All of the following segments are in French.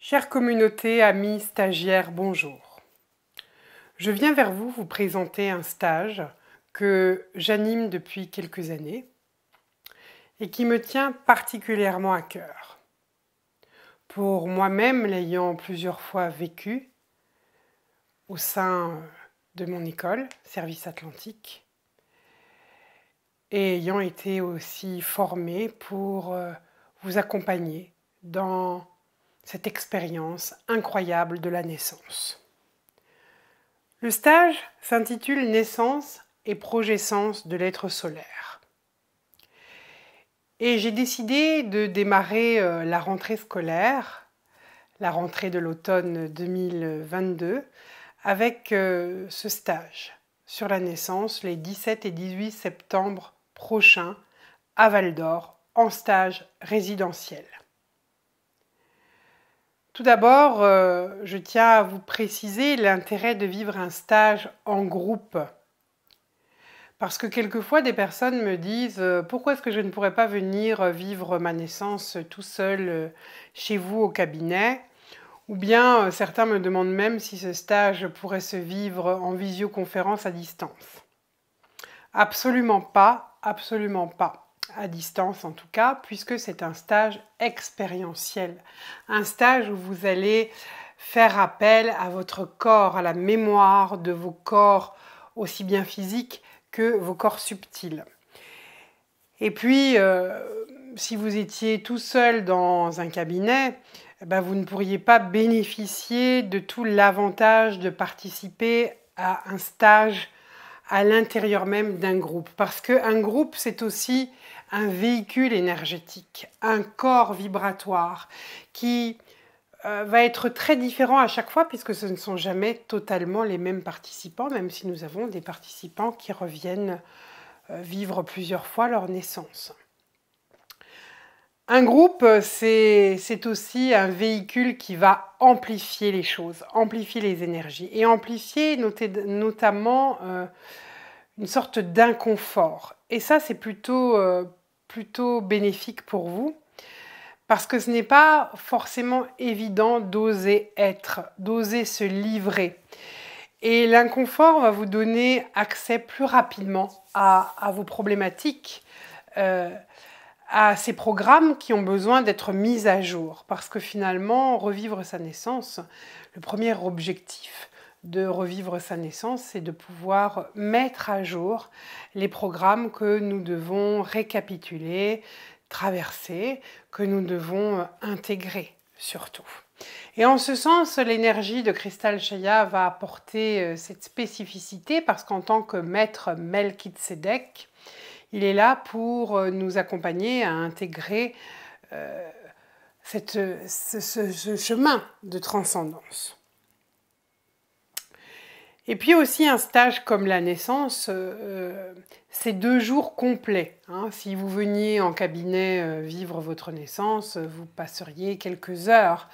Chère communauté, amis, stagiaires, bonjour. Je viens vers vous vous présenter un stage que j'anime depuis quelques années et qui me tient particulièrement à cœur. Pour moi-même, l'ayant plusieurs fois vécu au sein de mon école, Service Atlantique, et ayant été aussi formée pour vous accompagner dans cette expérience incroyable de la naissance. Le stage s'intitule Naissance et progescence de l'être solaire. Et j'ai décidé de démarrer la rentrée scolaire, la rentrée de l'automne 2022, avec ce stage sur la naissance les 17 et 18 septembre prochains à Val d'Or en stage résidentiel. Tout d'abord, je tiens à vous préciser l'intérêt de vivre un stage en groupe. Parce que quelquefois, des personnes me disent « Pourquoi est-ce que je ne pourrais pas venir vivre ma naissance tout seul chez vous au cabinet ?» Ou bien certains me demandent même si ce stage pourrait se vivre en visioconférence à distance. Absolument pas à distance en tout cas, puisque c'est un stage expérientiel. Un stage où vous allez faire appel à votre corps, à la mémoire de vos corps, aussi bien physiques que vos corps subtils. Et puis, si vous étiez tout seul dans un cabinet, vous ne pourriez pas bénéficier de tout l'avantage de participer à un stage à l'intérieur même d'un groupe. Parce qu'un groupe, c'est aussi un véhicule énergétique, un corps vibratoire qui va être très différent à chaque fois puisque ce ne sont jamais totalement les mêmes participants, même si nous avons des participants qui reviennent vivre plusieurs fois leur naissance. Un groupe, c'est aussi un véhicule qui va amplifier les choses, amplifier les énergies et amplifier notamment une sorte d'inconfort. Et ça, c'est plutôt bénéfique pour vous parce que ce n'est pas forcément évident d'oser être, d'oser se livrer. Et l'inconfort va vous donner accès plus rapidement à vos problématiques, à ces programmes qui ont besoin d'être mis à jour. Parce que finalement, revivre sa naissance, le premier objectif de revivre sa naissance, c'est de pouvoir mettre à jour les programmes que nous devons récapituler, traverser, que nous devons intégrer surtout. Et en ce sens, l'énergie de Cristal Chaya va apporter cette spécificité parce qu'en tant que maître Melchizedek, il est là pour nous accompagner à intégrer ce chemin de transcendance. Et puis aussi un stage comme la naissance, c'est 2 jours complets. Si vous veniez en cabinet vivre votre naissance, vous passeriez quelques heures.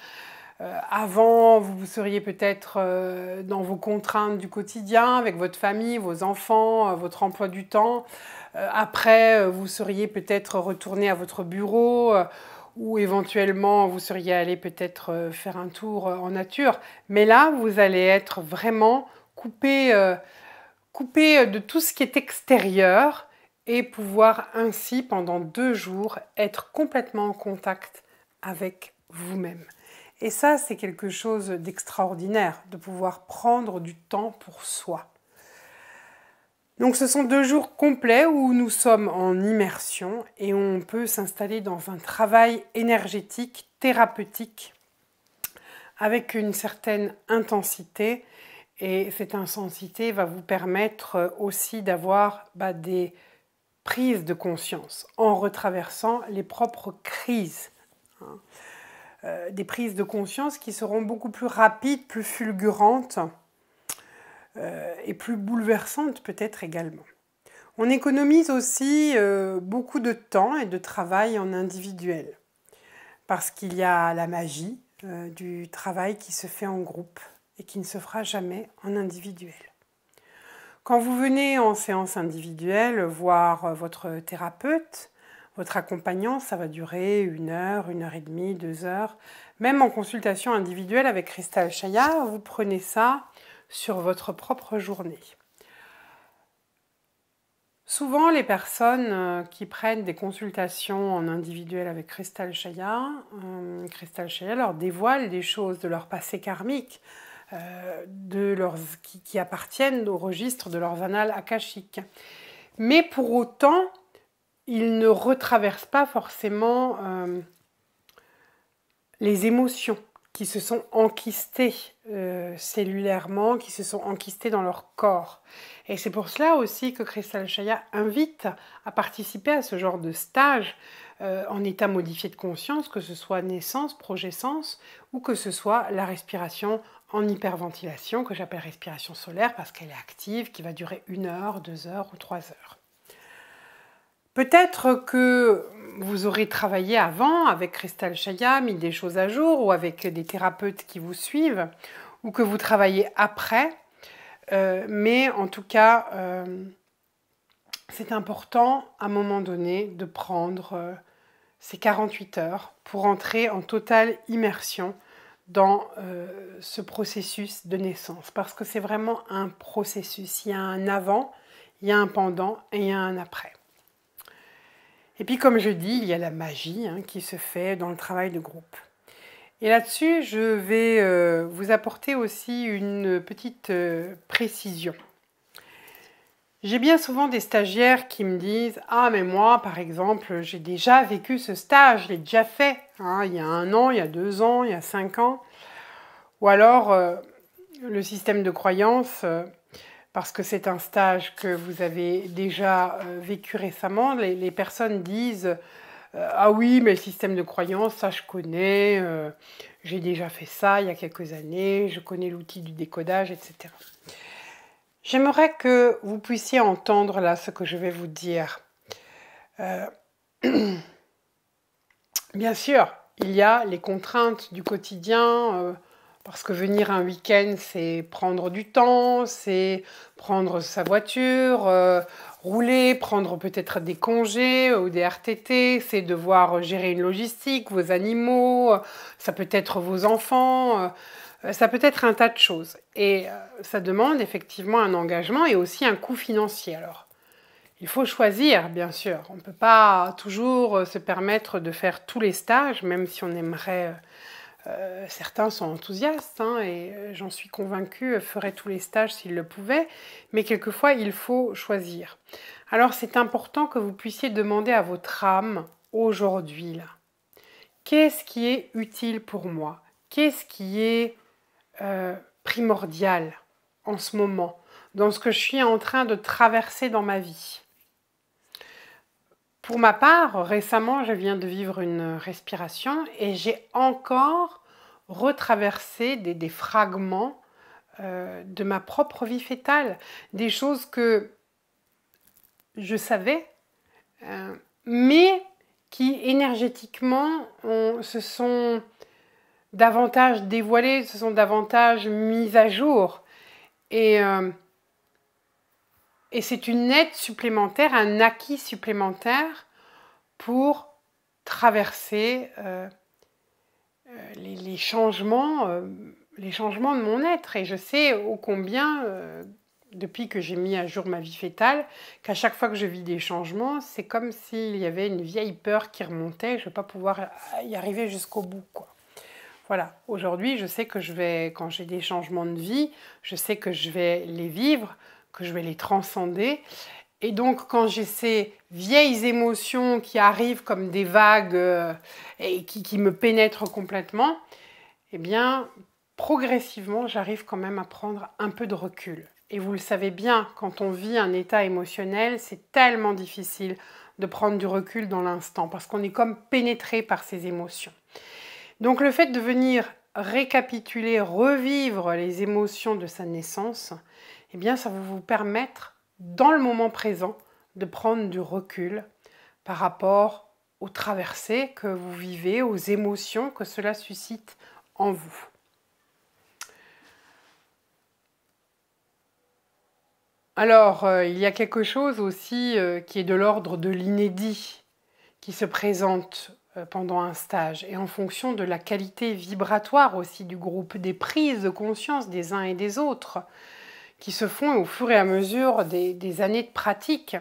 Avant, vous seriez peut-être dans vos contraintes du quotidien, avec votre famille, vos enfants, votre emploi du temps. Après, vous seriez peut-être retourné à votre bureau ou éventuellement, vous seriez allé peut-être faire un tour en nature. Mais là, vous allez être vraiment coupé de tout ce qui est extérieur et pouvoir ainsi, pendant 2 jours, être complètement en contact avec vous-même. Et ça, c'est quelque chose d'extraordinaire, de pouvoir prendre du temps pour soi. Donc ce sont 2 jours complets où nous sommes en immersion et on peut s'installer dans un travail énergétique, thérapeutique, avec une certaine intensité. Et cette intensité va vous permettre aussi d'avoir des prises de conscience en retraversant les propres crises. Des prises de conscience qui seront beaucoup plus rapides, plus fulgurantes et plus bouleversantes peut-être également. On économise aussi beaucoup de temps et de travail en individuel parce qu'il y a la magie du travail qui se fait en groupe et qui ne se fera jamais en individuel. Quand vous venez en séance individuelle voir votre thérapeute, votre accompagnant, ça va durer 1 heure, 1 heure et demie, 2 heures. Même en consultation individuelle avec Kristal Chaya, vous prenez ça sur votre propre journée. Souvent, les personnes qui prennent des consultations en individuel avec Kristal Chaya leur dévoile des choses de leur passé karmique, qui appartiennent au registre de leurs annales akashiques. Mais pour autant, ils ne retraversent pas forcément les émotions qui se sont enquistées cellulairement, qui se sont enquistées dans leur corps. Et c'est pour cela aussi que Kristal Chaya invite à participer à ce genre de stage en état modifié de conscience, que ce soit naissance, progescence, ou que ce soit la respiration en hyperventilation, que j'appelle respiration solaire, parce qu'elle est active, qui va durer 1 heure, 2 heures ou 3 heures. Peut-être que vous aurez travaillé avant avec Kristal Chaya, mis des choses à jour, ou avec des thérapeutes qui vous suivent, ou que vous travaillez après, mais en tout cas, c'est important à un moment donné de prendre ces 48 heures pour entrer en totale immersion dans ce processus de naissance, parce que c'est vraiment un processus. Il y a un avant, il y a un pendant et il y a un après. Et puis comme je dis, il y a la magie qui se fait dans le travail de groupe. Et là-dessus, je vais vous apporter aussi une petite précision. J'ai bien souvent des stagiaires qui me disent « Ah, mais moi, par exemple, j'ai déjà vécu ce stage, je l'ai déjà fait, il y a 1 an, il y a 2 ans, il y a 5 ans. » Ou alors, le système de croyance, parce que c'est un stage que vous avez déjà vécu récemment, les personnes disent « Ah oui, mais le système de croyance, ça je connais, j'ai déjà fait ça il y a quelques années, je connais l'outil du décodage, etc. » J'aimerais que vous puissiez entendre là ce que je vais vous dire. Bien sûr, il y a les contraintes du quotidien, parce que venir un week-end, c'est prendre du temps, c'est prendre sa voiture, rouler, prendre peut-être des congés ou des RTT, c'est devoir gérer une logistique, vos animaux, ça peut être vos enfants, ça peut être un tas de choses. Et ça demande effectivement un engagement et aussi un coût financier. Alors, il faut choisir, bien sûr. On ne peut pas toujours se permettre de faire tous les stages, même si on aimerait... certains sont enthousiastes et j'en suis convaincue, feraient tous les stages s'ils le pouvaient, mais quelquefois il faut choisir. Alors c'est important que vous puissiez demander à votre âme aujourd'hui, là, qu'est-ce qui est utile pour moi? Qu'est-ce qui est primordial en ce moment, dans ce que je suis en train de traverser dans ma vie? Pour ma part, récemment, je viens de vivre une respiration et j'ai encore retraversé des fragments de ma propre vie fœtale, des choses que je savais, mais qui énergétiquement se sont davantage dévoilées, se sont davantage mises à jour. Et c'est une aide supplémentaire, un acquis supplémentaire pour traverser les changements de mon être. Et je sais ô combien, depuis que j'ai mis à jour ma vie fœtale, qu'à chaque fois que je vis des changements, c'est comme s'il y avait une vieille peur qui remontait, je ne vais pas pouvoir y arriver jusqu'au bout, quoi. Voilà, aujourd'hui, je sais que quand j'ai des changements de vie, je sais que je vais les vivre, que je vais les transcender. Et donc, quand j'ai ces vieilles émotions qui arrivent comme des vagues et qui me pénètrent complètement, eh bien, progressivement, j'arrive quand même à prendre un peu de recul. Et vous le savez bien, quand on vit un état émotionnel, c'est tellement difficile de prendre du recul dans l'instant, parce qu'on est comme pénétré par ces émotions. Donc le fait de venir récapituler, revivre les émotions de sa naissance, eh bien ça va vous permettre, dans le moment présent, de prendre du recul par rapport aux traversées que vous vivez, aux émotions que cela suscite en vous. Alors, il y a quelque chose aussi qui est de l'ordre de l'inédit qui se présente pendant un stage et en fonction de la qualité vibratoire aussi du groupe, des prises de conscience des uns et des autres qui se font au fur et à mesure des années de pratique.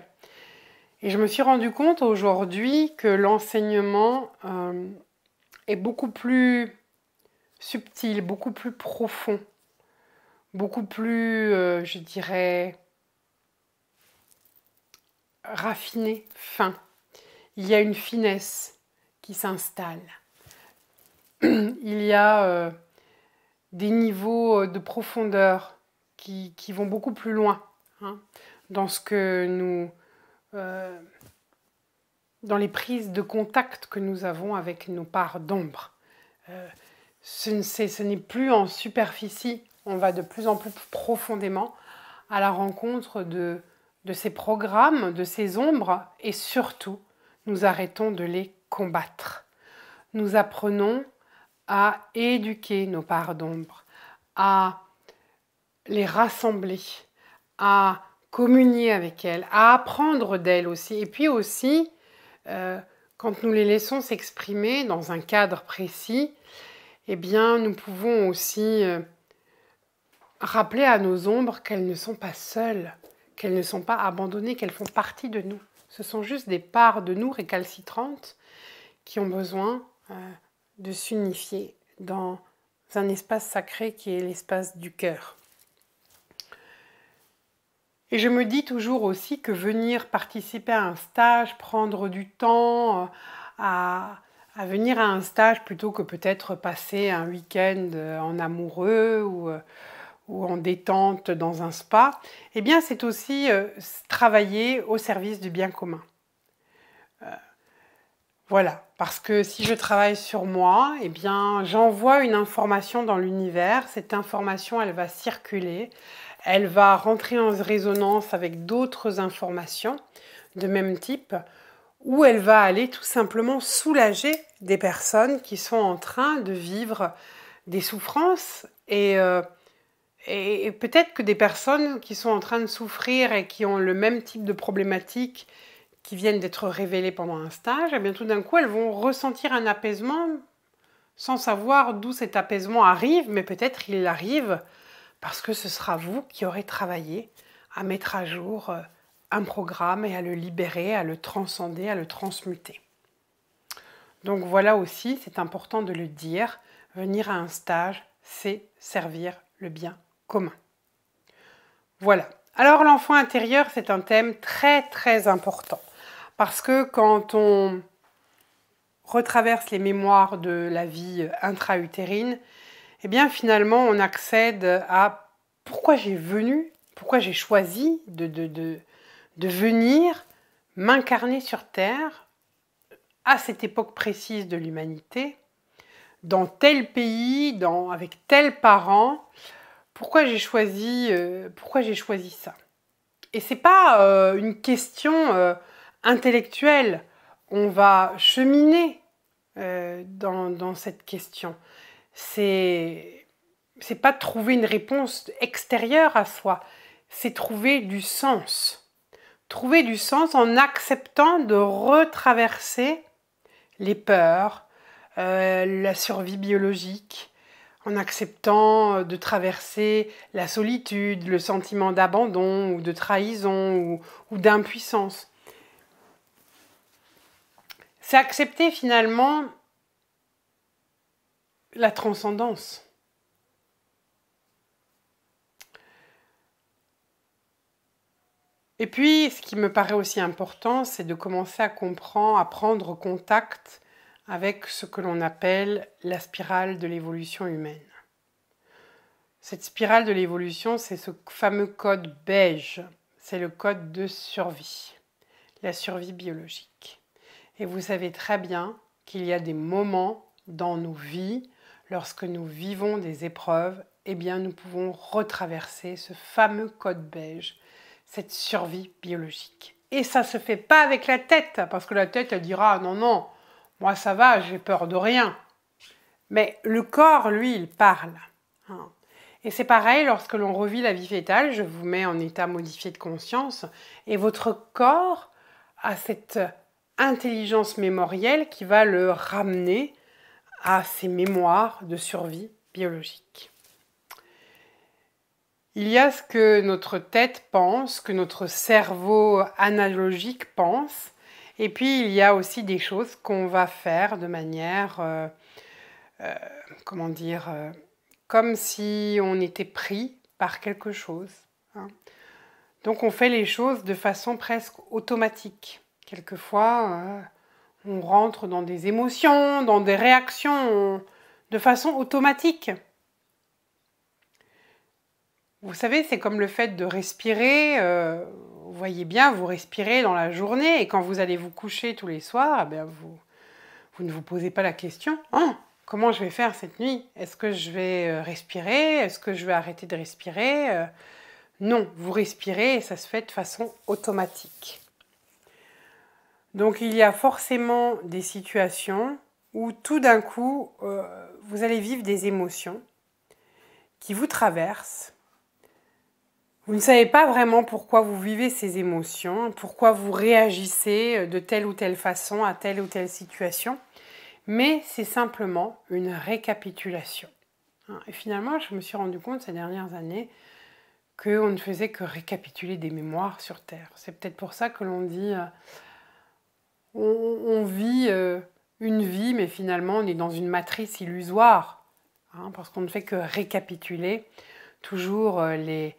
Et je me suis rendu compte aujourd'hui que l'enseignement est beaucoup plus subtil, beaucoup plus profond, beaucoup plus, je dirais, raffiné, fin. Il y a une finesse qui s'installe. Il y a des niveaux de profondeur qui vont beaucoup plus loin dans ce que nous... dans les prises de contact que nous avons avec nos parts d'ombre. Ce n'est plus en superficie, on va de plus en plus profondément à la rencontre de ces programmes, de ces ombres, et surtout, nous arrêtons de les combattre. Nous apprenons à éduquer nos parts d'ombre, à les rassembler, à communier avec elles, à apprendre d'elles aussi. Et puis aussi, quand nous les laissons s'exprimer dans un cadre précis, eh bien, nous pouvons aussi rappeler à nos ombres qu'elles ne sont pas seules, qu'elles ne sont pas abandonnées, qu'elles font partie de nous. Ce sont juste des parts de nous récalcitrantes qui ont besoin de s'unifier dans un espace sacré qui est l'espace du cœur. Et je me dis toujours aussi que venir participer à un stage, prendre du temps à venir à un stage plutôt que peut-être passer un week-end en amoureux ou en détente dans un spa, eh bien c'est aussi travailler au service du bien commun. Voilà, parce que si je travaille sur moi, eh bien j'envoie une information dans l'univers, cette information elle va circuler, elle va rentrer en résonance avec d'autres informations de même type, ou elle va aller tout simplement soulager des personnes qui sont en train de vivre des souffrances et peut-être que des personnes qui sont en train de souffrir et qui ont le même type de problématiques qui viennent d'être révélées pendant un stage, et bien tout d'un coup elles vont ressentir un apaisement sans savoir d'où cet apaisement arrive, mais peut-être il arrive parce que ce sera vous qui aurez travaillé à mettre à jour un programme et à le libérer, à le transcender, à le transmuter. Donc voilà aussi, c'est important de le dire, venir à un stage, c'est servir le bien commun. Voilà. Alors l'enfant intérieur, c'est un thème très très important parce que quand on retraverse les mémoires de la vie intra-utérine, eh bien finalement on accède à pourquoi j'ai choisi de venir m'incarner sur Terre à cette époque précise de l'humanité, dans tel pays, avec tels parents, pourquoi j'ai choisi ça. Et c'est pas une question intellectuelle, on va cheminer dans cette question. C'est pas trouver une réponse extérieure à soi, c'est trouver du sens. Trouver du sens en acceptant de retraverser les peurs, la survie biologique, en acceptant de traverser la solitude, le sentiment d'abandon ou de trahison ou d'impuissance. C'est accepter finalement la transcendance. Et puis, ce qui me paraît aussi important, c'est de commencer à comprendre, à prendre contact avec ce que l'on appelle la spirale de l'évolution humaine. Cette spirale de l'évolution, c'est ce fameux code beige, c'est le code de survie, la survie biologique. Et vous savez très bien qu'il y a des moments dans nos vies, lorsque nous vivons des épreuves, eh bien nous pouvons retraverser ce fameux code beige, cette survie biologique. Et ça se fait pas avec la tête, parce que la tête, elle dira « non, non, moi ça va, j'ai peur de rien ». Mais le corps, lui, il parle. Et c'est pareil lorsque l'on revit la vie fœtale, je vous mets en état modifié de conscience, et votre corps a cette intelligence mémorielle qui va le ramener à ses mémoires de survie biologique. Il y a ce que notre tête pense, que notre cerveau analogique pense, et puis il y a aussi des choses qu'on va faire de manière, comme si on était pris par quelque chose. Hein. Donc on fait les choses de façon presque automatique. Quelquefois, on rentre dans des émotions, dans des réactions de façon automatique. Vous savez, c'est comme le fait de respirer. Vous voyez bien, vous respirez dans la journée et quand vous allez vous coucher tous les soirs, vous ne vous posez pas la question « Oh, comment je vais faire cette nuit? Est-ce que je vais respirer? Est-ce que je vais arrêter de respirer ?» Non, vous respirez et ça se fait de façon automatique. Donc il y a forcément des situations où tout d'un coup, vous allez vivre des émotions qui vous traversent. Vous ne savez pas vraiment pourquoi vous vivez ces émotions, pourquoi vous réagissez de telle ou telle façon à telle ou telle situation, mais c'est simplement une récapitulation. Et finalement, je me suis rendu compte ces dernières années qu'on ne faisait que récapituler des mémoires sur Terre. C'est peut-être pour ça que l'on dit on vit une vie, mais finalement on est dans une matrice illusoire, parce qu'on ne fait que récapituler toujours les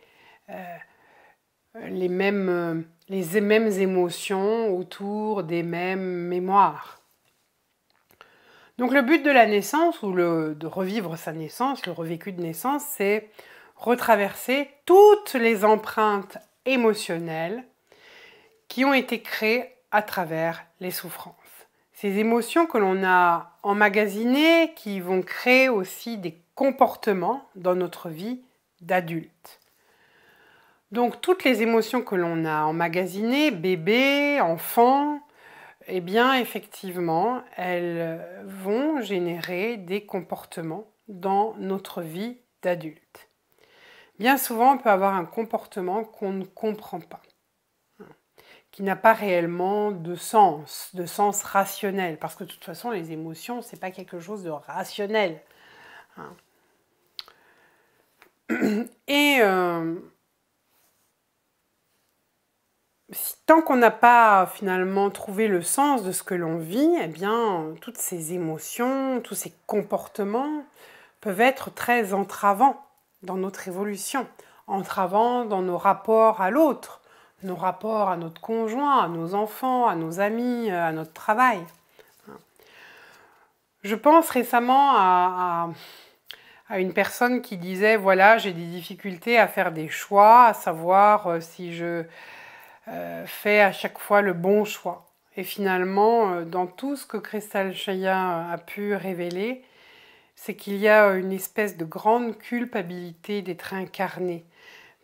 mêmes émotions autour des mêmes mémoires. Donc le but de la naissance, ou de revivre sa naissance, le revécu de naissance, c'est retraverser toutes les empreintes émotionnelles qui ont été créées à travers les souffrances. Ces émotions que l'on a emmagasinées, qui vont créer aussi des comportements dans notre vie d'adulte. Donc toutes les émotions que l'on a emmagasinées, bébé, enfant, eh bien effectivement, elles vont générer des comportements dans notre vie d'adulte. Bien souvent, on peut avoir un comportement qu'on ne comprend pas, qui n'a pas réellement de sens rationnel, parce que de toute façon, les émotions, ce n'est pas quelque chose de rationnel. Et tant qu'on n'a pas finalement trouvé le sens de ce que l'on vit, eh bien, toutes ces émotions, tous ces comportements peuvent être très entravants dans notre évolution, entravants dans nos rapports à l'autre, nos rapports à notre conjoint, à nos enfants, à nos amis, à notre travail. Je pense récemment à une personne qui disait « Voilà, j'ai des difficultés à faire des choix, à savoir si je fais à chaque fois le bon choix. » Et finalement, dans tout ce que Kristal Chaya a pu révéler, c'est qu'il y a une espèce de grande culpabilité d'être incarné,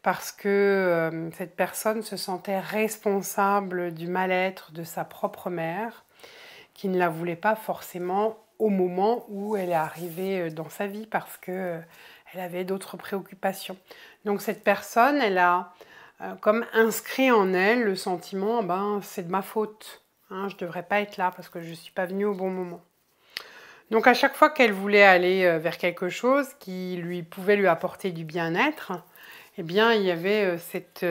parce que cette personne se sentait responsable du mal-être de sa propre mère, qui ne la voulait pas forcément au moment où elle est arrivée dans sa vie, parce qu'elle avait d'autres préoccupations. Donc cette personne, elle a comme inscrit en elle le sentiment « c'est de ma faute, je ne devrais pas être là parce que je ne suis pas venue au bon moment ». Donc à chaque fois qu'elle voulait aller vers quelque chose qui pouvait lui apporter du bien-être, eh bien, il y avait cette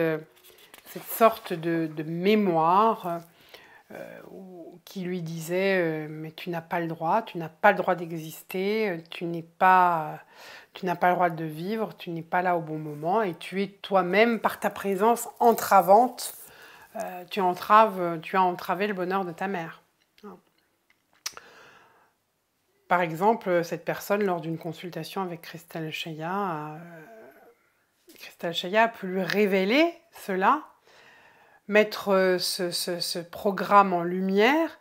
sorte de mémoire qui lui disait mais tu n'as pas le droit d'exister, tu n'as pas le droit de vivre, tu n'es pas là au bon moment et tu es toi-même par ta présence entravante, tu as entravé le bonheur de ta mère. Par exemple, cette personne, lors d'une consultation avec Kristal Chaya, a pu lui révéler cela, mettre ce programme en lumière,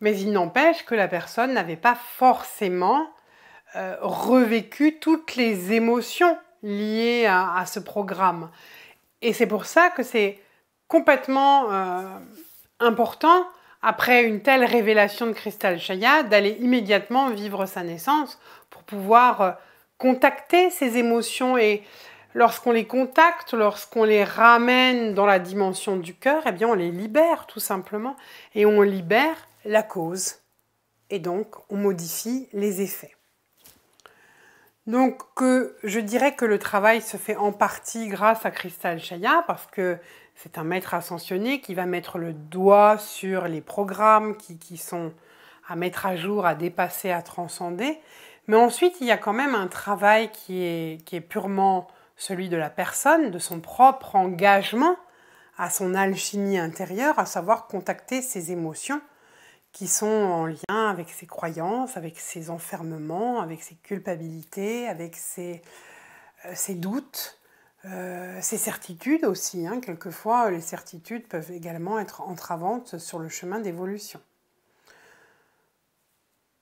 mais il n'empêche que la personne n'avait pas forcément revécu toutes les émotions liées à ce programme. Et c'est pour ça que c'est complètement important, après une telle révélation de Kristal Chaya, d'aller immédiatement vivre sa naissance pour pouvoir contacter ces émotions et lorsqu'on les contacte, lorsqu'on les ramène dans la dimension du cœur, eh bien on les libère tout simplement. Et on libère la cause. Et donc on modifie les effets. Donc je dirais que le travail se fait en partie grâce à Kristal Chaya, parce que c'est un maître ascensionné qui va mettre le doigt sur les programmes qui sont à mettre à jour, à dépasser, à transcender. Mais ensuite, il y a quand même un travail qui est purement celui de la personne, de son propre engagement à son alchimie intérieure, à savoir contacter ses émotions qui sont en lien avec ses croyances, avec ses enfermements, avec ses culpabilités, avec ses doutes, ses certitudes aussi. Quelquefois, les certitudes peuvent également être entravantes sur le chemin d'évolution.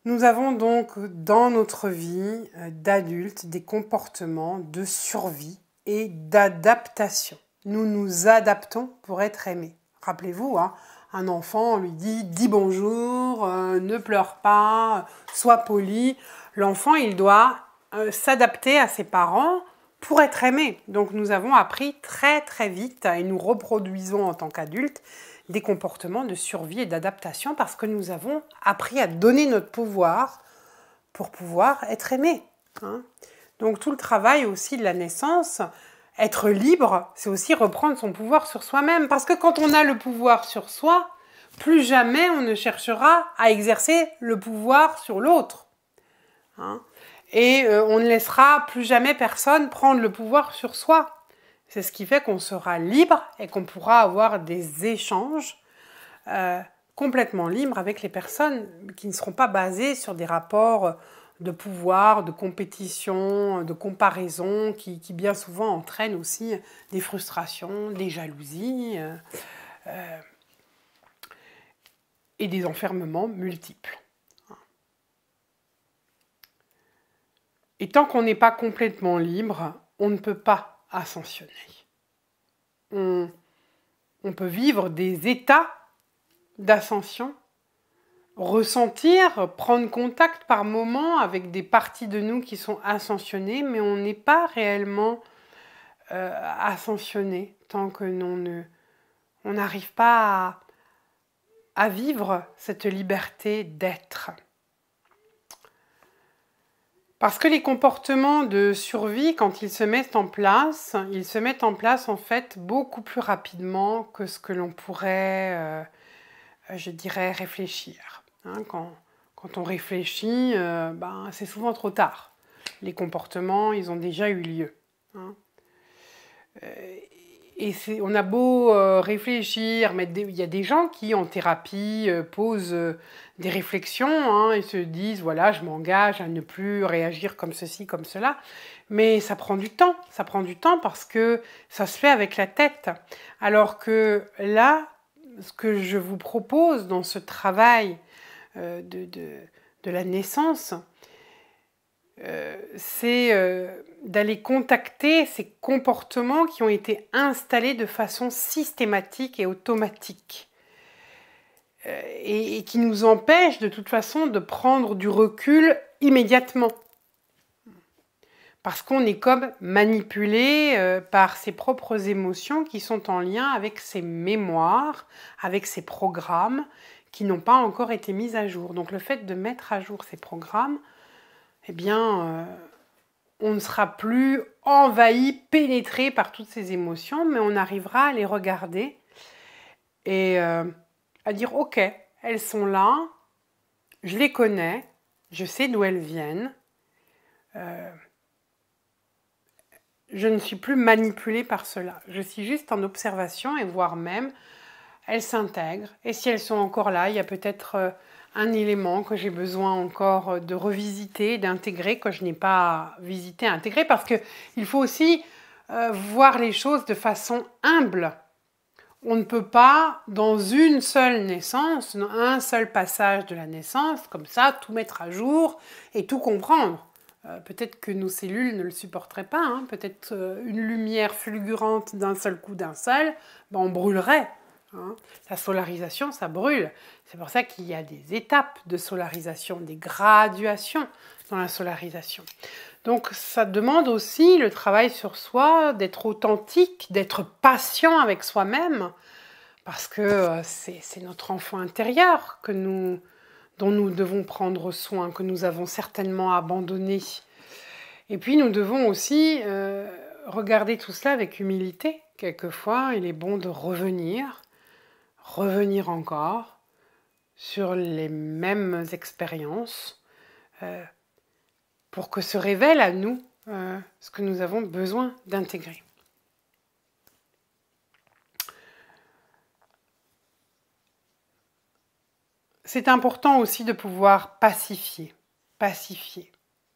Nous avons donc dans notre vie d'adulte des comportements de survie et d'adaptation. Nous nous adaptons pour être aimés. Rappelez-vous, un enfant, on lui dit « dis bonjour, ne pleure pas, sois poli ». L'enfant, il doit s'adapter à ses parents pour être aimé. Donc nous avons appris très très vite, et nous reproduisons en tant qu'adultes, des comportements de survie et d'adaptation parce que nous avons appris à donner notre pouvoir pour pouvoir être aimé. Donc tout le travail aussi de la naissance, être libre, c'est aussi reprendre son pouvoir sur soi-même. Parce que quand on a le pouvoir sur soi, plus jamais on ne cherchera à exercer le pouvoir sur l'autre. Et on ne laissera plus jamais personne prendre le pouvoir sur soi. C'est ce qui fait qu'on sera libre et qu'on pourra avoir des échanges complètement libres avec les personnes qui ne seront pas basés sur des rapports de pouvoir, de compétition, de comparaison qui bien souvent entraînent aussi des frustrations, des jalousies et des enfermements multiples. Et tant qu'on n'est pas complètement libre, on ne peut pas ascensionner. On peut vivre des états d'ascension, ressentir, prendre contact par moments avec des parties de nous qui sont ascensionnées, mais on n'est pas réellement ascensionné tant que on n'arrive pas à vivre cette liberté d'être. Parce que les comportements de survie, quand ils se mettent en place en fait beaucoup plus rapidement que ce que l'on pourrait, je dirais, réfléchir. Quand on réfléchit, c'est souvent trop tard. Les comportements, ils ont déjà eu lieu. Et on a beau réfléchir, mais il y a des gens qui, en thérapie, posent des réflexions et se disent, voilà, je m'engage à ne plus réagir comme ceci, comme cela. Mais ça prend du temps. Ça prend du temps parce que ça se fait avec la tête. Alors que là, ce que je vous propose dans ce travail de la naissance, c'est d'aller contacter ces comportements qui ont été installés de façon systématique et automatique et qui nous empêchent de toute façon de prendre du recul immédiatement. Parce qu'on est comme manipulé par ses propres émotions qui sont en lien avec ses mémoires, avec ses programmes qui n'ont pas encore été mis à jour. Donc le fait de mettre à jour ces programmes, eh bien, on ne sera plus envahi, pénétré par toutes ces émotions, mais on arrivera à les regarder et à dire « Ok, elles sont là, je les connais, je sais d'où elles viennent. Je ne suis plus manipulée par cela. Je suis juste en observation et voire même, elles s'intègrent. Et si elles sont encore là, il y a peut-être un élément que j'ai besoin encore de revisiter, d'intégrer, que je n'ai pas visité, intégré, parce qu'il faut aussi voir les choses de façon humble. On ne peut pas, dans une seule naissance, dans un seul passage de la naissance, comme ça, tout mettre à jour et tout comprendre. Peut-être que nos cellules ne le supporteraient pas. Peut-être une lumière fulgurante d'un seul coup, on brûlerait. La solarisation, ça brûle. C'est pour ça qu'il y a des étapes de solarisation, des graduations dans la solarisation. Donc ça demande aussi le travail sur soi, d'être authentique, d'être patient avec soi-même, parce que c'est notre enfant intérieur dont nous devons prendre soin, que nous avons certainement abandonné. Et puis nous devons aussi regarder tout cela avec humilité. Quelquefois, il est bon de revenir encore sur les mêmes expériences pour que se révèle à nous ce que nous avons besoin d'intégrer. C'est important aussi de pouvoir pacifier,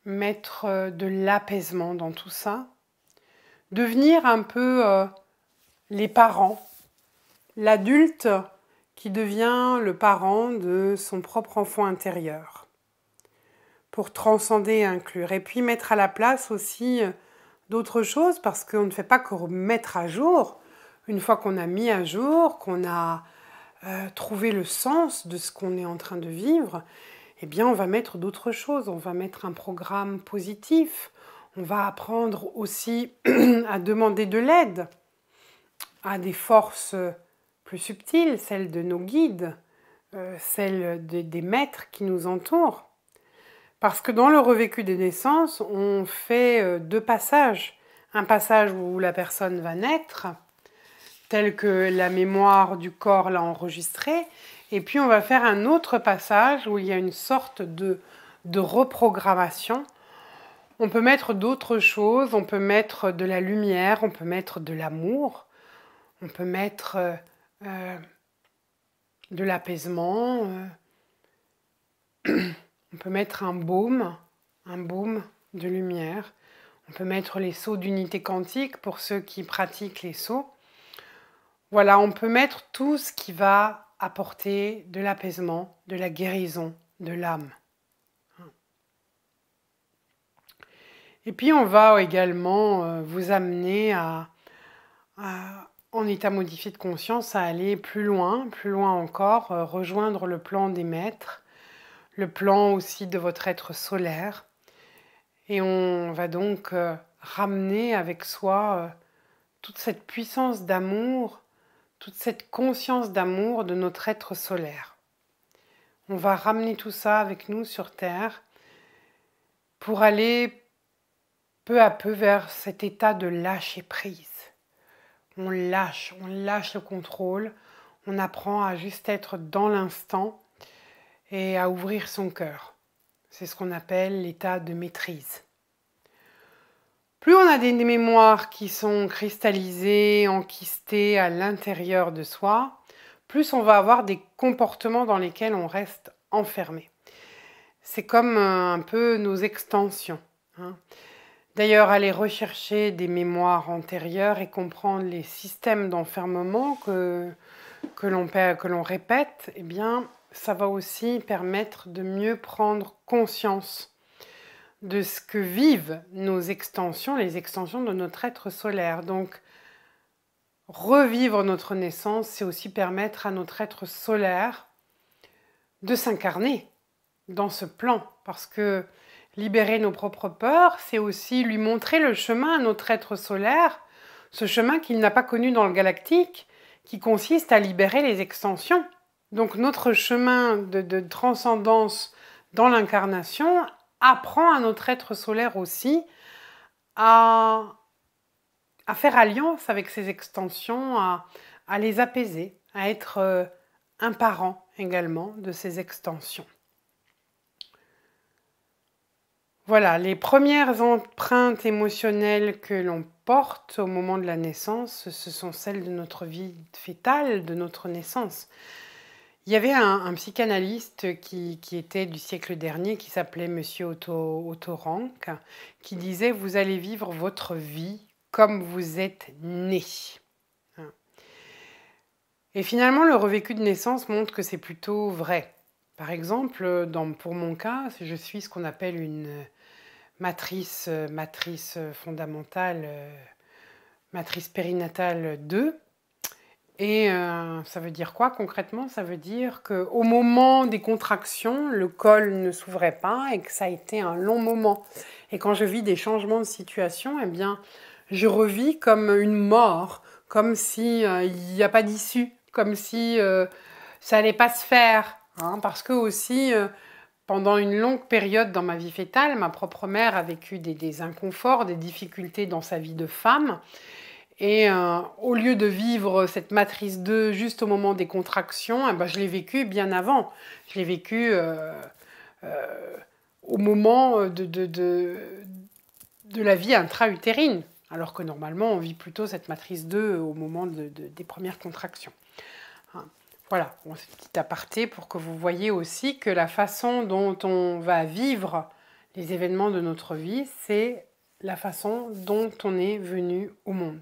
mettre de l'apaisement dans tout ça, devenir un peu les parents, l'adulte qui devient le parent de son propre enfant intérieur, pour transcender et inclure. Et puis mettre à la place aussi d'autres choses, parce qu'on ne fait pas que mettre à jour. Une fois qu'on a mis à jour, qu'on a trouvé le sens de ce qu'on est en train de vivre, eh bien on va mettre d'autres choses, on va mettre un programme positif, on va apprendre aussi à demander de l'aide à des forces plus subtiles, celles de nos guides, celles des maîtres qui nous entourent. Parce que dans le revécu des naissances, on fait deux passages. Un passage où la personne va naître, tel que la mémoire du corps l'a enregistré, et puis on va faire un autre passage où il y a une sorte de reprogrammation. On peut mettre d'autres choses, on peut mettre de la lumière, on peut mettre de l'amour, on peut mettre de l'apaisement, on peut mettre un baume de lumière, on peut mettre les sauts d'unité quantique pour ceux qui pratiquent les sauts. Voilà, on peut mettre tout ce qui va apporter de l'apaisement, de la guérison, de l'âme. Et puis on va également vous amener en état modifié de conscience, à aller plus loin encore, rejoindre le plan des maîtres, le plan aussi de votre être solaire. Et on va donc ramener avec soi toute cette puissance d'amour, toute cette conscience d'amour de notre être solaire. On va ramener tout ça avec nous sur Terre pour aller peu à peu vers cet état de lâcher prise. On lâche le contrôle, on apprend à juste être dans l'instant et à ouvrir son cœur. C'est ce qu'on appelle l'état de maîtrise. Plus on a des mémoires qui sont cristallisées, enquistées à l'intérieur de soi, plus on va avoir des comportements dans lesquels on reste enfermé. C'est comme un peu nos extensions. D'ailleurs, aller rechercher des mémoires antérieures et comprendre les systèmes d'enfermement que l'on répète, eh bien, ça va aussi permettre de mieux prendre conscience de ce que vivent nos extensions, les extensions de notre être solaire. Donc, revivre notre naissance, c'est aussi permettre à notre être solaire de s'incarner dans ce plan, parce que libérer nos propres peurs, c'est aussi lui montrer le chemin à notre être solaire, ce chemin qu'il n'a pas connu dans le galactique, qui consiste à libérer les extensions. Donc notre chemin de transcendance dans l'incarnation apprend à notre être solaire aussi à faire alliance avec ces extensions, à les apaiser, à être un parent également de ces extensions. Voilà, les premières empreintes émotionnelles que l'on porte au moment de la naissance, ce sont celles de notre vie fétale, de notre naissance. Il y avait un psychanalyste qui était du siècle dernier, qui s'appelait Monsieur Otto Rank, qui disait « Vous allez vivre votre vie comme vous êtes né ». Et finalement, le revécu de naissance montre que c'est plutôt vrai. Par exemple, pour mon cas, je suis ce qu'on appelle une matrice fondamentale, matrice périnatale 2. Et ça veut dire quoi concrètement? Ça veut dire qu'au moment des contractions, le col ne s'ouvrait pas et que ça a été un long moment. Et quand je vis des changements de situation, eh bien, je revis comme une mort, comme si il n'y a pas d'issue, comme si ça allait pas se faire. Hein, parce que aussi, pendant une longue période dans ma vie fétale, ma propre mère a vécu des inconforts, des difficultés dans sa vie de femme. Et au lieu de vivre cette matrice 2 juste au moment des contractions, eh ben, je l'ai vécu bien avant. Je l'ai vécu au moment de la vie intra-utérine, alors que normalement on vit plutôt cette matrice 2 au moment des premières contractions. Hein. Voilà, bon, c'est un petit aparté pour que vous voyez aussi que la façon dont on va vivre les événements de notre vie, c'est la façon dont on est venu au monde.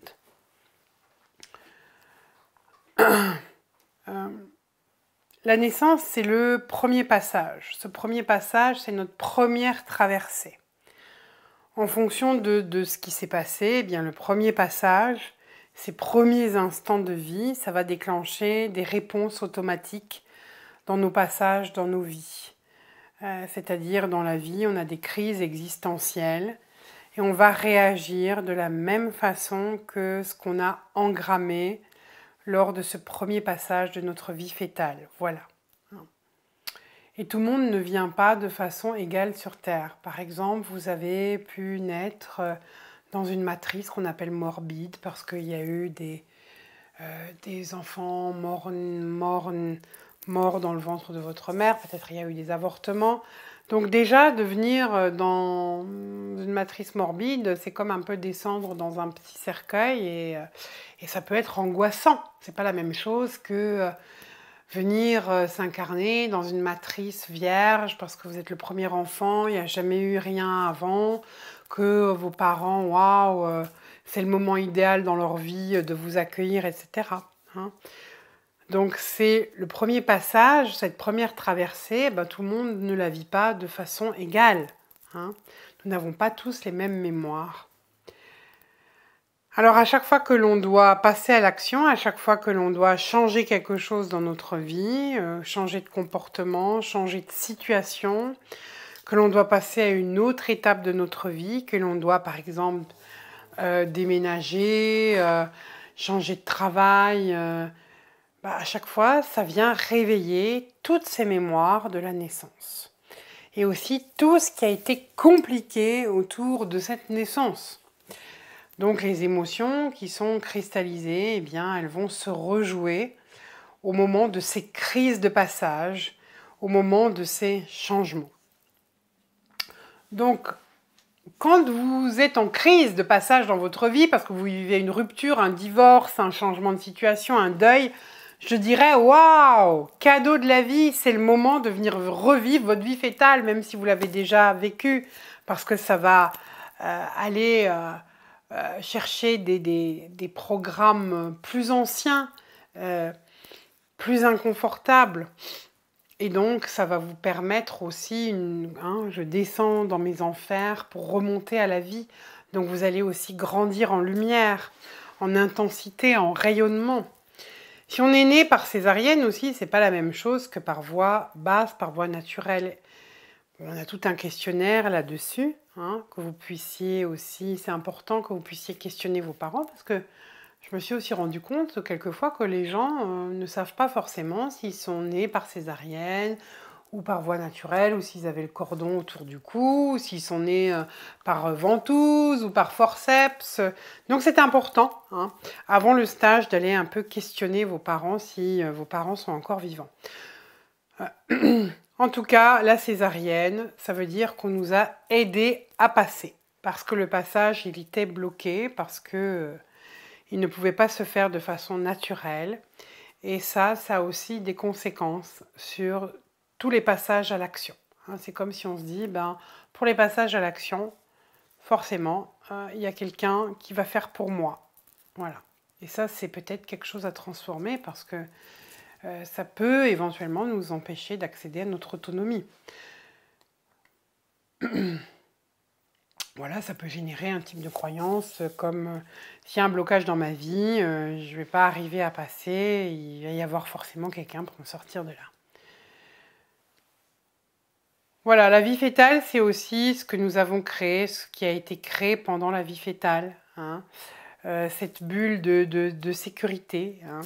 La naissance, c'est le premier passage. Ce premier passage, c'est notre première traversée. En fonction de ce qui s'est passé, eh bien, le premier passage, ces premiers instants de vie, ça va déclencher des réponses automatiques dans nos passages, dans nos vies. C'est-à-dire, dans la vie, on a des crises existentielles et on va réagir de la même façon que ce qu'on a engrammé lors de ce premier passage de notre vie fétale. Voilà. Et tout le monde ne vient pas de façon égale sur Terre. Par exemple, vous avez pu naître dans une matrice qu'on appelle morbide parce qu'il y a eu des enfants morts dans le ventre de votre mère. Peut-être il y a eu des avortements. Donc déjà, de venir dans une matrice morbide, c'est comme un peu descendre dans un petit cercueil et ça peut être angoissant. C'est pas la même chose que venir s'incarner dans une matrice vierge parce que vous êtes le premier enfant, il n'y a jamais eu rien avant, que vos parents, waouh, c'est le moment idéal dans leur vie de vous accueillir, etc. Hein. Donc c'est le premier passage, cette première traversée, ben, tout le monde ne la vit pas de façon égale. Hein. Nous n'avons pas tous les mêmes mémoires. Alors à chaque fois que l'on doit passer à l'action, à chaque fois que l'on doit changer quelque chose dans notre vie, changer de comportement, changer de situation, que l'on doit passer à une autre étape de notre vie, que l'on doit par exemple déménager, changer de travail, à chaque fois ça vient réveiller toutes ces mémoires de la naissance. Et aussi tout ce qui a été compliqué autour de cette naissance. Donc les émotions qui sont cristallisées, eh bien, elles vont se rejouer au moment de ces crises de passage, au moment de ces changements. Donc, quand vous êtes en crise de passage dans votre vie, parce que vous vivez une rupture, un divorce, un changement de situation, un deuil, je dirais, waouh, cadeau de la vie, c'est le moment de venir revivre votre vie fétale, même si vous l'avez déjà vécue, parce que ça va aller... chercher des programmes plus anciens, plus inconfortables. Et donc, ça va vous permettre aussi, je descends dans mes enfers pour remonter à la vie. Donc, vous allez aussi grandir en lumière, en intensité, en rayonnement. Si on est né par césarienne aussi, c'est pas la même chose que par voie basse, par voie naturelle. On a tout un questionnaire là-dessus, que vous puissiez aussi, c'est important que vous puissiez questionner vos parents parce que je me suis aussi rendu compte quelquefois que les gens ne savent pas forcément s'ils sont nés par césarienne ou par voie naturelle ou s'ils avaient le cordon autour du cou, ou s'ils sont nés par ventouse ou par forceps. Donc c'est important, avant le stage, d'aller un peu questionner vos parents si vos parents sont encore vivants. En tout cas, la césarienne, ça veut dire qu'on nous a aidés à passer. Parce que le passage, il était bloqué, parce que il ne pouvait pas se faire de façon naturelle. Et ça a aussi des conséquences sur tous les passages à l'action. C'est comme si on se dit, pour les passages à l'action, forcément, il y a quelqu'un qui va faire pour moi. Voilà. Et ça, c'est peut-être quelque chose à transformer parce que ça peut éventuellement nous empêcher d'accéder à notre autonomie. Voilà, ça peut générer un type de croyance comme s'il y a un blocage dans ma vie, je ne vais pas arriver à passer, il va y avoir forcément quelqu'un pour me sortir de là. Voilà, la vie fœtale, c'est aussi ce que nous avons créé, ce qui a été créé pendant la vie fœtale, hein. Cette bulle de sécurité, hein.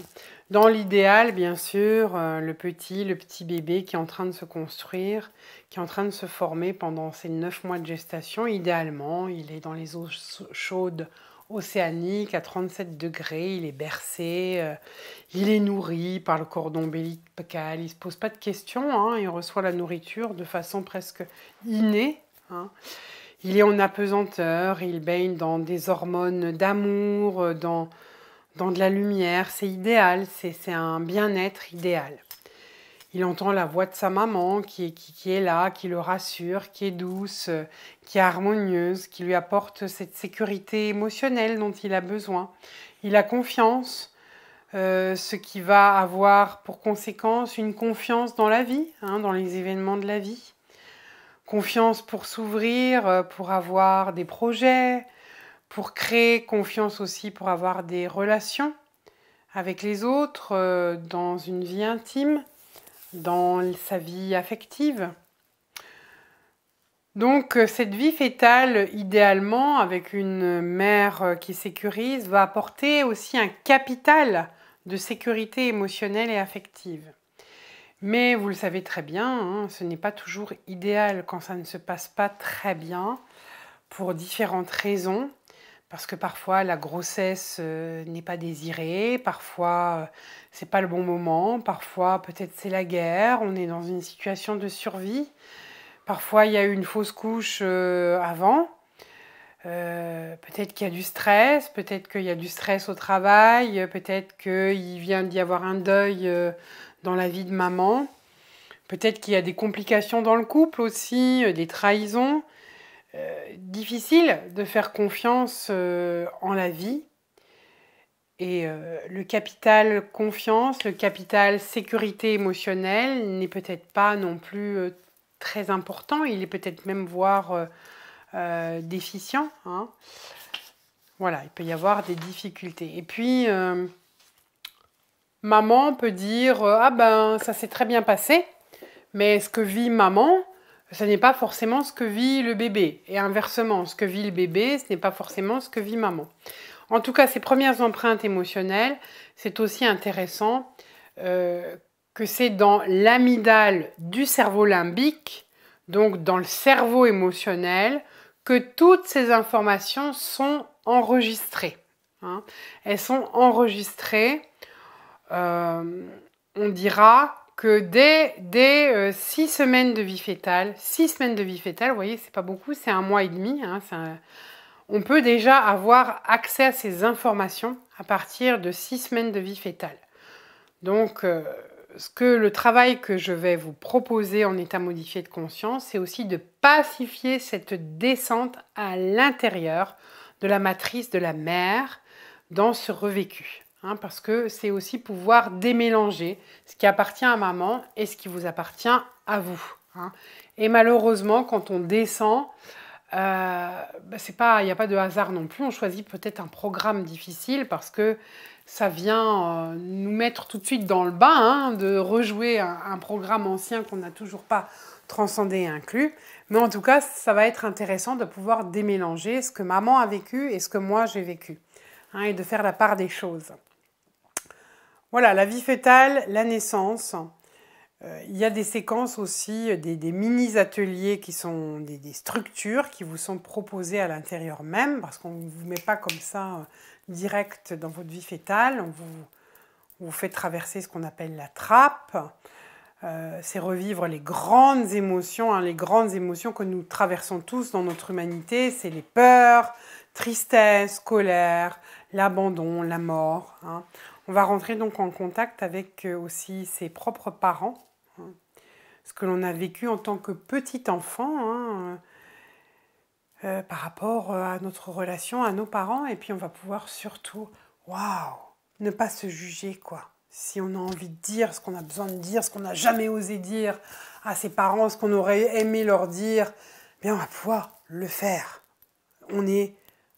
Dans l'idéal, bien sûr, le petit bébé qui est en train de se construire, qui est en train de se former pendant ces 9 mois de gestation, idéalement, il est dans les eaux chaudes océaniques à 37 degrés, il est bercé, il est nourri par le cordon ombilical, il ne se pose pas de questions, hein, il reçoit la nourriture de façon presque innée, hein. Il est en apesanteur, il baigne dans des hormones d'amour, dans de la lumière, c'est idéal, c'est un bien-être idéal. Il entend la voix de sa maman qui est là, qui le rassure, qui est douce, qui est harmonieuse, qui lui apporte cette sécurité émotionnelle dont il a besoin. Il a confiance, ce qui va avoir pour conséquence une confiance dans la vie, hein, dans les événements de la vie. Confiance pour s'ouvrir, pour avoir des projets, pour créer, confiance aussi pour avoir des relations avec les autres, dans une vie intime, dans sa vie affective. Donc cette vie fœtale, idéalement, avec une mère qui sécurise, va apporter aussi un capital de sécurité émotionnelle et affective. Mais vous le savez très bien, hein, ce n'est pas toujours idéal quand ça ne se passe pas très bien, pour différentes raisons. Parce que parfois la grossesse n'est pas désirée, parfois c'est pas le bon moment, parfois peut-être c'est la guerre, on est dans une situation de survie, parfois il y a eu une fausse couche avant, peut-être qu'il y a du stress, peut-être qu'il y a du stress au travail, peut-être qu'il vient d'y avoir un deuil dans la vie de maman, peut-être qu'il y a des complications dans le couple aussi, des trahisons. Difficile de faire confiance en la vie. Et le capital confiance, le capital sécurité émotionnelle n'est peut-être pas non plus très important. Il est peut-être même voire déficient, hein. Voilà, il peut y avoir des difficultés. Et puis, maman peut dire ah ben, ça s'est très bien passé, mais ce que vit maman, ce n'est pas forcément ce que vit le bébé. Et inversement, ce que vit le bébé, ce n'est pas forcément ce que vit maman. En tout cas, ces premières empreintes émotionnelles, c'est aussi intéressant que c'est dans l'amygdale du cerveau limbique, donc dans le cerveau émotionnel, que toutes ces informations sont enregistrées, hein. Elles sont enregistrées, on dira que dès 6 semaines de vie fœtale, 6 semaines de vie fœtale, vous voyez, c'est pas beaucoup, c'est 1 mois et demi, hein, on peut déjà avoir accès à ces informations à partir de 6 semaines de vie fœtale. Donc, le travail que je vais vous proposer en état modifié de conscience, c'est aussi de pacifier cette descente à l'intérieur de la matrice de la mère dans ce revécu. Hein, parce que c'est aussi pouvoir démélanger ce qui appartient à maman et ce qui vous appartient à vous, hein. Et malheureusement, quand on descend, il n'y a pas de hasard non plus. On choisit peut-être un programme difficile parce que ça vient nous mettre tout de suite dans le bain, hein, de rejouer un programme ancien qu'on n'a toujours pas transcendé et inclus. Mais en tout cas, ça va être intéressant de pouvoir démélanger ce que maman a vécu et ce que moi j'ai vécu, hein, et de faire la part des choses. Voilà, la vie fœtale, la naissance. Il y a des séquences aussi, des mini-ateliers qui sont des structures qui vous sont proposées à l'intérieur même, parce qu'on ne vous met pas comme ça direct dans votre vie fœtale, on vous fait traverser ce qu'on appelle la trappe. C'est revivre les grandes émotions, hein, les grandes émotions que nous traversons tous dans notre humanité, c'est les peurs, tristesse, colère, l'abandon, la mort, hein. On va rentrer donc en contact avec aussi ses propres parents, hein, ce que l'on a vécu en tant que petit enfant, hein, par rapport à notre relation à nos parents. Et puis on va pouvoir surtout, ne pas se juger, quoi. Si on a envie de dire ce qu'on a besoin de dire, ce qu'on n'a jamais osé dire à ses parents, ce qu'on aurait aimé leur dire, bien on va pouvoir le faire. on est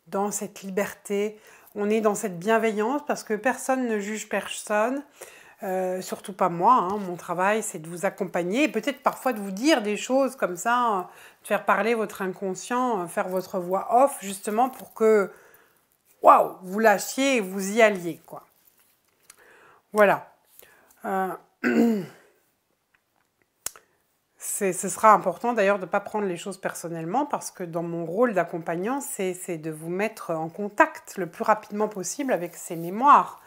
dans cette liberté, on est dans cette bienveillance parce que personne ne juge personne, surtout pas moi. Hein. Mon travail, c'est de vous accompagner et peut-être parfois de vous dire des choses comme ça, de faire parler votre inconscient, faire votre voix off, justement pour que, waouh, vous lâchiez et vous y alliez, quoi. Voilà. Ce sera important d'ailleurs de ne pas prendre les choses personnellement parce que dans mon rôle d'accompagnant, c'est de vous mettre en contact le plus rapidement possible avec ces mémoires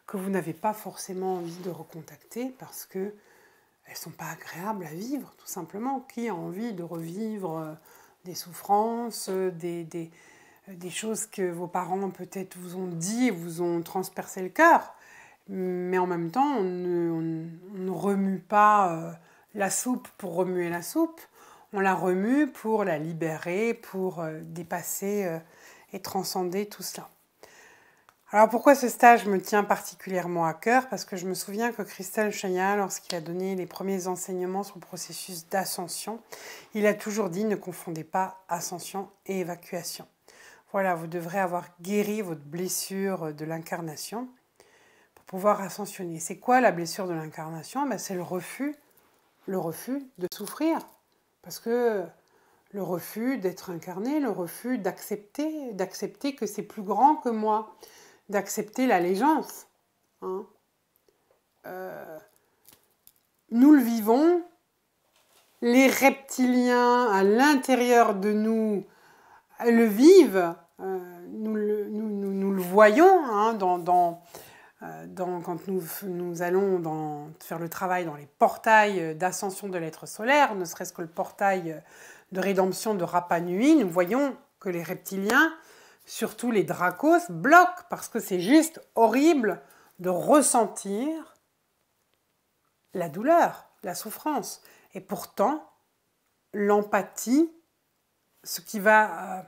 que vous n'avez pas forcément envie de recontacter parce qu'elles ne sont pas agréables à vivre, tout simplement. Qui a envie de revivre des souffrances, des choses que vos parents peut-être vous ont dit et vous ont transpercé le cœur, mais en même temps, on ne remue pas la soupe pour remuer la soupe, on la remue pour la libérer, pour dépasser et transcender tout cela. Alors pourquoi ce stage me tient particulièrement à cœur? Parce que je me souviens que Christelle Chaya, lorsqu'il a donné les premiers enseignements sur le processus d'ascension, il a toujours dit ne confondez pas ascension et évacuation. Voilà, vous devrez avoir guéri votre blessure de l'incarnation pour pouvoir ascensionner. C'est quoi la blessure de l'incarnation? C'est le refus de souffrir. Parce que le refus d'être incarné, le refus d'accepter que c'est plus grand que moi, d'accepter l'allégeance. Hein. Nous le vivons, les reptiliens à l'intérieur de nous le vivent, nous le voyons hein, quand nous allons faire le travail dans les portails d'ascension de l'être solaire, ne serait-ce que le portail de rédemption de Rapa Nui, nous voyons que les reptiliens, surtout les dracos, bloquent parce que c'est juste horrible de ressentir la douleur, la souffrance. Et pourtant, l'empathie, ce qui va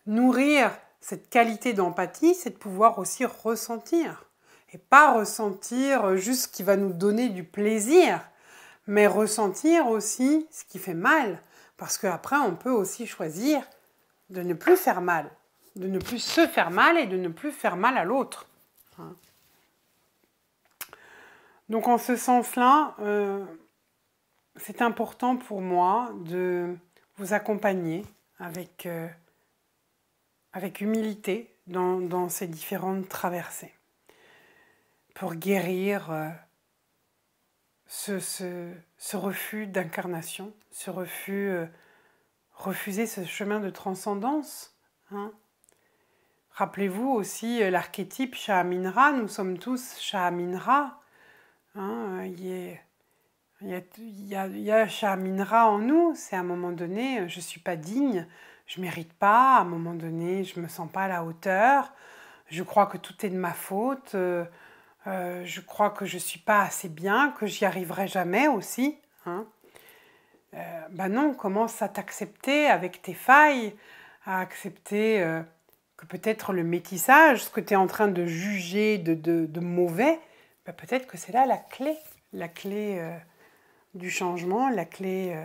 nourrir cette qualité d'empathie, c'est de pouvoir aussi ressentir. Et pas ressentir juste ce qui va nous donner du plaisir, mais ressentir aussi ce qui fait mal. Parce qu'après, on peut aussi choisir de ne plus faire mal, de ne plus se faire mal et de ne plus faire mal à l'autre. Donc en ce sens-là, c'est important pour moi de vous accompagner avec humilité dans ces différentes traversées pour guérir ce refus d'incarnation, ce refuser ce chemin de transcendance. Hein. Rappelez-vous aussi l'archétype Shahaminra, nous sommes tous Shahaminra. Hein, il y a Shahaminra en nous, c'est à un moment donné, je ne suis pas digne, je ne mérite pas, à un moment donné, je ne me sens pas à la hauteur, je crois que tout est de ma faute, je crois que je ne suis pas assez bien, que j'y arriverai jamais aussi. Hein. Non, commence à t'accepter avec tes failles, à accepter que peut-être le métissage, ce que tu es en train de juger de mauvais, peut-être que c'est là la clé du changement, la clé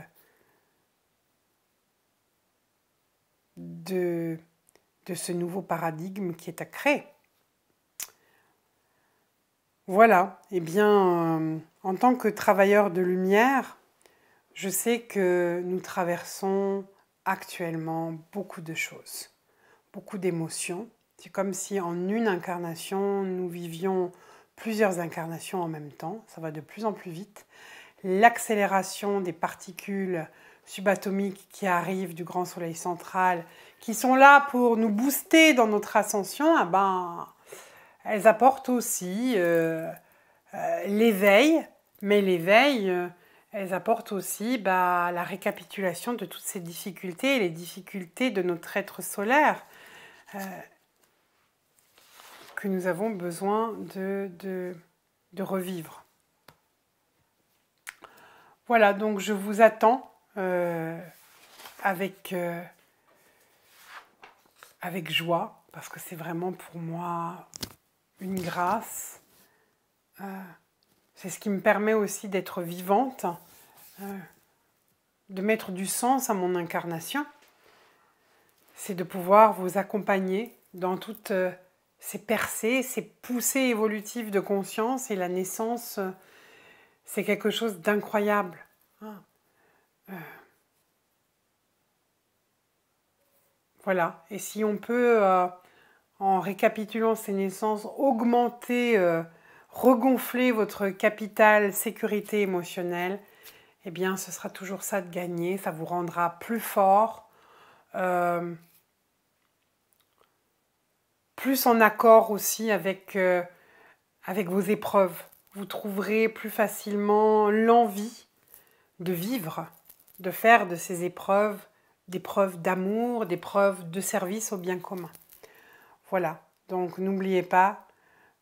de ce nouveau paradigme qui est à créer. Voilà, eh bien, en tant que travailleur de lumière, je sais que nous traversons actuellement beaucoup de choses, beaucoup d'émotions. C'est comme si en une incarnation, nous vivions plusieurs incarnations en même temps. Ça va de plus en plus vite. L'accélération des particules subatomiques qui arrivent du grand soleil central, qui sont là pour nous booster dans notre ascension, elles apportent aussi l'éveil, mais l'éveil, elles apportent aussi la récapitulation de toutes ces difficultés, et les difficultés de notre être solaire que nous avons besoin de revivre. Voilà, donc je vous attends avec joie, parce que c'est vraiment pour moi une grâce. C'est ce qui me permet aussi d'être vivante, de mettre du sens à mon incarnation. c'est de pouvoir vous accompagner dans toutes ces percées, ces poussées évolutives de conscience. Et la naissance, c'est quelque chose d'incroyable. Voilà. Et si on peut, en récapitulant ces naissances, augmenter, regonfler votre capital sécurité émotionnelle, eh bien, ce sera toujours ça de gagner. Ça vous rendra plus fort, plus en accord aussi avec vos épreuves. Vous trouverez plus facilement l'envie de vivre, de faire de ces épreuves des preuves d'amour, des preuves de service au bien commun. Voilà, donc n'oubliez pas,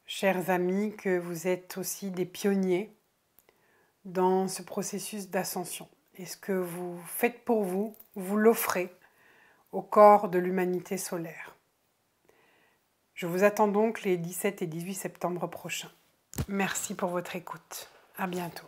chers amis, que vous êtes aussi des pionniers dans ce processus d'ascension. Et ce que vous faites pour vous, vous l'offrez au corps de l'humanité solaire. Je vous attends donc les 17 et 18 septembre prochains. Merci pour votre écoute. À bientôt.